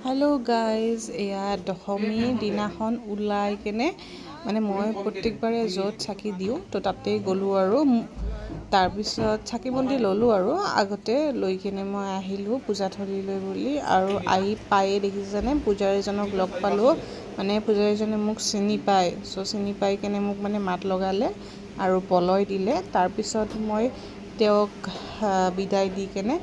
Hello' guys, এয়া দশমী দিনাখন ওলাই কেনে মই প্ৰত্যেকবাৰে য'ত চাকি দিওঁ তো তাতেই গ'লোঁ আৰু তাৰপিছত চাকি বন্তি ল'লোঁ আৰু আগতে লৈ কেনে মই আহিলোঁ পূজাথলীলৈ বুলি। আৰু আহি পায়ে দেখিছেনে পূজাৰীজনক লগ পালোঁ। পূজাৰীজনে মোক চিনি পায়, চিনি পাই কেনে মোক মাত লগালে আৰু পলয় দিলে। তাৰপিছত মই তেওঁক বিদায় দি কেনে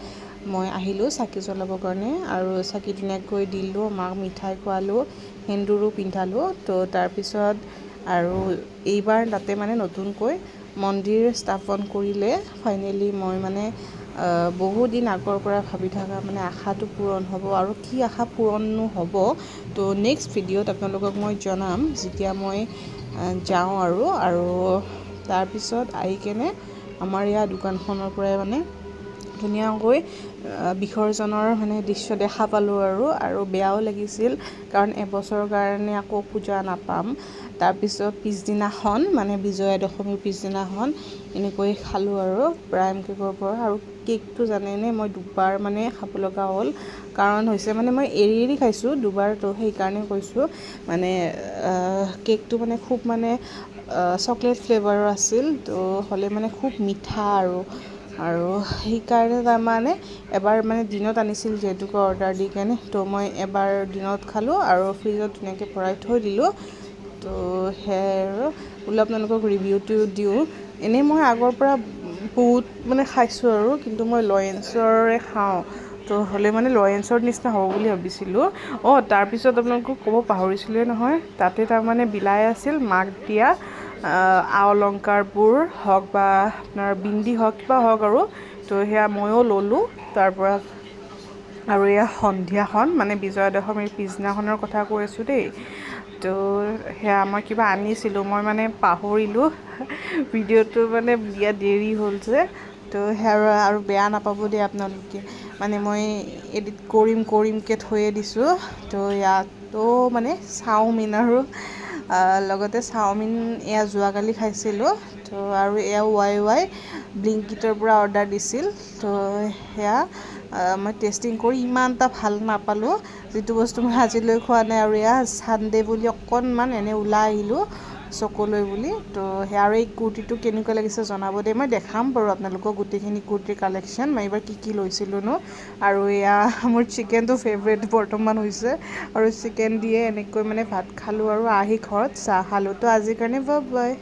মই আহিলোঁ চাকি জ্বলাবৰ কাৰণে আৰু চাকি ধুনীয়াকৈ দিলোঁ, মাক মিঠাই খোৱালোঁ, সেন্দুৰো পিন্ধালোঁ। তো তাৰপিছত আৰু এইবাৰ তাতে নতুনকৈ মন্দিৰ স্থাপন কৰিলে। ফাইনেলি মই বহুদিন আগৰ পৰা ভাবি থকা আশাটো পূৰণ হ'ব। আৰু কি আশা পূৰণনো হ'ব তো নেক্সট ভিডিঅ'ত আপোনালোকক মই জনাম যেতিয়া মই যাওঁ আৰু তাৰপিছত আহি কেনে আমাৰ ইয়াৰ দোকানখনৰ পৰাই ধুনীয়াকৈ বিসৰ্জনৰ দৃশ্য দেখা পালোঁ আৰু বেয়াও লাগিছিল, কাৰণ এবছৰৰ কাৰণে আকৌ পূজা নাপাম। তাৰপিছত পিছদিনাখন বিজয়া দশমীৰ পিছদিনাখন এনেকৈ খালোঁ আৰু প্ৰাইম কেকৰ পৰা। আৰু কেকটো জানেনে মই দুবাৰ খাব লগা হ'ল, কাৰণ হৈছে মই এৰি এৰি খাইছোঁ দুবাৰ। তো সেইকাৰণে কৈছোঁ কেকটো খুব চকলেট ফ্লেভাৰৰ আছিল। তো হ'লে খুব মিঠা আৰু সেইকাৰণে এবাৰ দিনত আনিছিল যিহেতুকে অৰ্ডাৰ দি কেনে, তো মই এবাৰ দিনত খালোঁ আৰু ফ্ৰিজত ধুনীয়াকৈ ভৰাই থৈ দিলোঁ। তো সেয়াই আৰু বোলো আপোনালোকক ৰিভিউটো দিওঁ। এনেই মই আগৰ পৰা বহুত খাইছোঁ কিন্তু মই লয়েন্সৰে খাওঁ। তো হ'লে লয়েন্সৰ নিচিনা হ'ব বুলি ভাবিছিলোঁ। তাৰপিছত আপোনালোকক ক'ব পাহৰিছিলোঁৱে নহয়, তাতে বিলাই আছিল মাক দিয়া আ অলংকাৰবোৰ হওক বা আপোনাৰ বিন্দি হওক কিবা হওক তো সেয়া ময়ো ল'লোঁ তাৰপৰা। আৰু এয়া সন্ধিয়াখন বিজয়া দশমীৰ পিছদিনাখনৰ কথা কৈ আছোঁ দেই। তো সেয়া মই কিবা আনিছিলোঁ, মই পাহৰিলোঁ ভিডিঅ'টো বিয়া দেৰি হ'ল যে। তো সেয়া আৰু বেয়া নাপাব দেই আপোনালোকে, মই এডিট কৰিমকৈ থৈয়ে দিছোঁ। তো ইয়াতো চাওমিন আৰু লগতে চাওমিন এয়া যোৱাকালি খাইছিলোঁ। তো আৰু এয়া ৱাই ব্লিংকিটৰ পৰা অৰ্ডাৰ দিছিল। তো সেয়া মই টেষ্টিং কৰি ইমান এটা ভাল নাপালোঁ, যিটো বস্তু মই আজিলৈ খোৱা নাই। আৰু এয়া ছানডে' বুলি অকণমান এনেই ওলাই আহিলোঁ চকুলৈ বুলি। তো সেয়া আৰু এই কুৰ্তিটো কেনেকুৱা লাগিছে জনাব দেই। মই দেখাম বাৰু আপোনালোকক গোটেইখিনি কুৰ্তিৰ কালেকশ্যন, মই এইবাৰ কি লৈছিলোঁনো। আৰু এয়া মোৰ চিকেনটো ফেভৰেট বৰ্তমান হৈছে, আৰু চিকেন দিয়ে এনেকৈ ভাত খালোঁ আৰু আহি ঘৰত চাহ খালোঁ। তো আজিৰ কাৰণে বাই বাই।